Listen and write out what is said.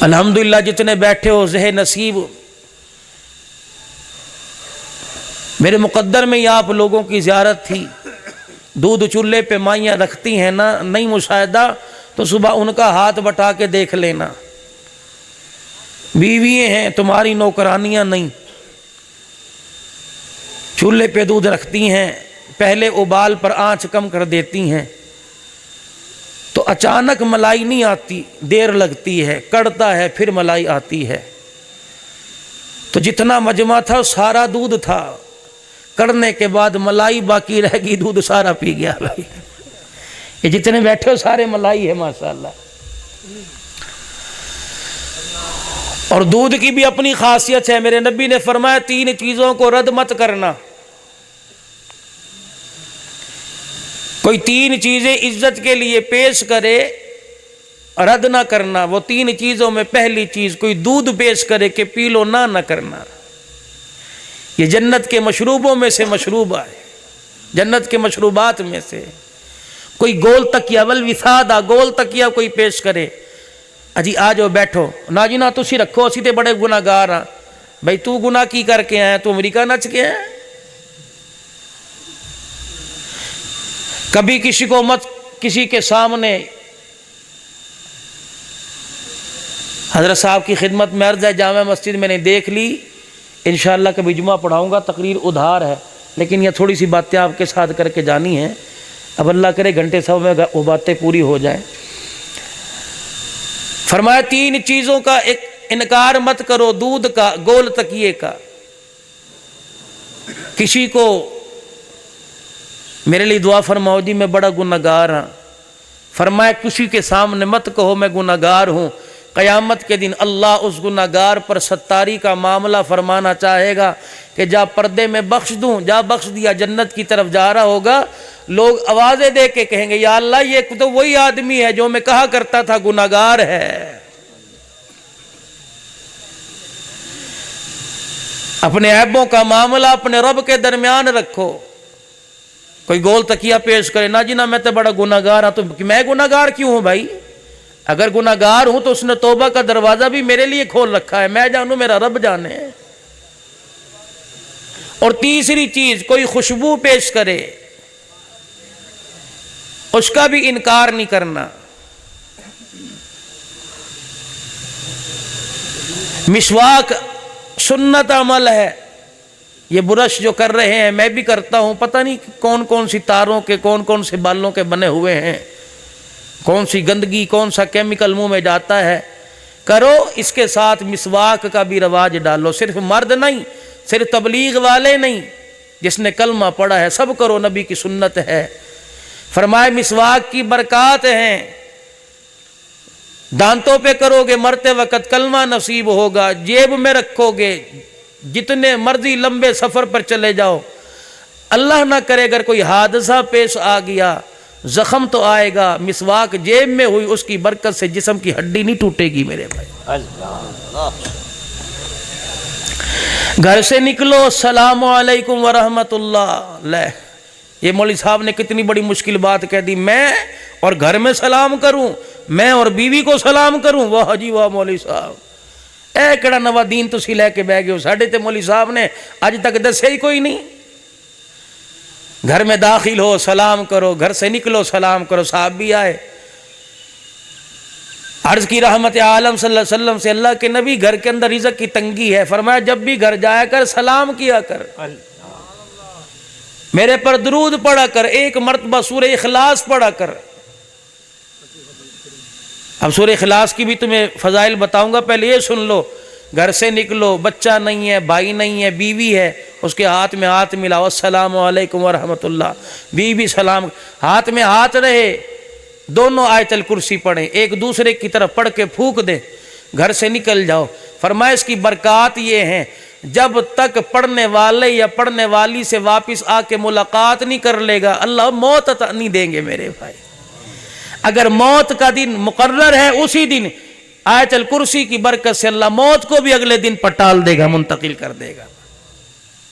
अल्हम्दुलिल्लाह जितने बैठे हो ज़ह नसीब, मेरे मुक़द्दर में ही आप लोगों की ज़ियारत थी। दूध चूल्हे पे माइयाँ रखती हैं ना, नहीं मुशाहिदा तो सुबह उनका हाथ बटा के देख लेना। बीवियाँ हैं तुम्हारी, नौकरानियाँ नहीं। चूल्हे पे दूध रखती हैं, पहले उबाल पर आंच कम कर देती हैं, तो अचानक मलाई नहीं आती, देर लगती है, कड़ता है, फिर मलाई आती है। तो जितना मजमा था सारा दूध था, कड़ने के बाद मलाई बाकी रहेगी, दूध सारा पी गया भाई। ये जितने बैठे हो सारे मलाई है माशाल्लाह। और दूध की भी अपनी खासियत है। मेरे नबी ने फरमाया 3 चीजों को रद्द मत करना। कोई 3 चीजें इज्जत के लिए पेश करे, रद्द ना करना। वो 3 चीजों में पहली चीज, कोई दूध पेश करे कि पी लो ना करना। ये जन्नत के मशरूबों में से मशरूबा है, जन्नत के मशरूबात में से। कोई गोल तकिया, वल विसादा, गोल तकिया कोई पेश करे, अजी आ जाओ बैठो ना जी ना, तुसी रखो, असी तो बड़े गुनाहगार हाँ। भाई तू गुनाह की करके आया, तू अमरीका नच के आया। कभी किसी को मत, किसी के सामने, हजरत साहब की खिदमत में अर्ज है, जामा मस्जिद मैंने देख ली, इंशाअल्लाह कभी जुमा पढ़ाऊंगा, तकरीर उधार है, लेकिन यह थोड़ी सी बातें आपके साथ करके जानी है। अब अल्लाह करे घंटे सब में वो बातें पूरी हो जाए। फरमाया 3 चीजों का एक इनकार मत करो, दूध का, गोल तकिए का। किसी को मेरे लिए दुआ फरमाओ जी मैं बड़ा गुनाहगार हाँ, फरमाया किसी के सामने मत कहो मैं गुनाहगार हूँ। क़यामत के दिन अल्लाह उस गुनाहगार पर सत्तारी का मामला फरमाना चाहेगा कि जा पर्दे में बख्श दूँ, जा बख्श दिया, जन्नत की तरफ जा रहा होगा। लोग आवाज़ें दे के कहेंगे या अल्लाह ये तो वही आदमी है जो मैं कहा करता था गुनाहगार है। अपने ऐबों का मामला अपने रब के दरमियान रखो। कोई गोल तकिया पेश करे, ना जी ना मैं तो बड़ा गुनाहगार हाँ, तो मैं गुनाहगार क्यों हूं भाई? अगर गुनाहगार हूं तो उसने तौबा का दरवाजा भी मेरे लिए खोल रखा है, मैं जानू मेरा रब जाने। और तीसरी चीज, कोई खुशबू पेश करे, उसका भी इनकार नहीं करना। मिसवाक सुन्नत अमल है, ये बुरश जो कर रहे हैं मैं भी करता हूं, पता नहीं कौन कौन सी तारों के, कौन कौन से बालों के बने हुए हैं, कौन सी गंदगी, कौन सा केमिकल मुंह में जाता है। करो, इसके साथ मिसवाक का भी रवाज डालो। सिर्फ मर्द नहीं, सिर्फ तबलीग वाले नहीं, जिसने कलमा पढ़ा है सब करो, नबी की सुन्नत है। फरमाए मिसवाक की बरकत हैं, दांतों पे करोगे मरते वक्त कलमा नसीब होगा, जेब में रखोगे, जितने मर्जी लंबे सफर पर चले जाओ, अल्लाह ना करे अगर कोई हादसा पेश आ गया, जख्म तो आएगा, मिसवाक जेब में हुई उसकी बरकत से जिस्म की हड्डी नहीं टूटेगी मेरे भाई। घर से निकलो सलाम अलैकुम व रहमतुल्लाह। ले, ये मौलवी साहब ने कितनी बड़ी मुश्किल बात कह दी, मैं और घर में सलाम करूं, मैं और बीवी को सलाम करूं। वाह जी वाह मौलवी साहब, ए केड़ा नवा दीन तुसी लैके बह गए हो, साढ़े ते मौलवी साहब ने अज तक दसे ही कोई नहीं। घर में दाखिल हो सलाम करो, घर से निकलो सलाम करो। साहब भी आए, अर्ज की रहमत आलम सल्लल्लाहु अलैहि वसल्लम से, अल्लाह के नबी घर के अंदर रिज़्क़ की तंगी है, फरमाया जब भी घर जाया कर सलाम किया कर, मेरे पर दुरूद पढ़ा कर, एक मर्तबा सूरह इखलास पढ़ा कर। अब सूरह इखलास की भी तुम्हें फजाइल बताऊंगा, पहले ये सुन लो। घर से निकलो, बच्चा नहीं है, भाई नहीं है, बीवी है, उसके हाथ में हाथ मिलाओ, अस्सलाम वालेकुम व रहमतुल्लाह। बीवी सलाम, हाथ में हाथ रहे, दोनों आयतल कुर्सी पढ़ें, एक दूसरे की तरफ पढ़ के फूक दें, घर से निकल जाओ। फरमाया इसकी बरक़ात ये हैं, जब तक पढ़ने वाले या पढ़ने वाली से वापस आके मुलाकात नहीं कर लेगा, अल्लाह मौत अता नहीं देंगे मेरे भाई। अगर मौत का दिन मुकर्रर है, उसी दिन आयतल कुर्सी की बरकत से अल्लाह मौत को भी अगले दिन पटाल देगा, मुंतकिल कर देगा।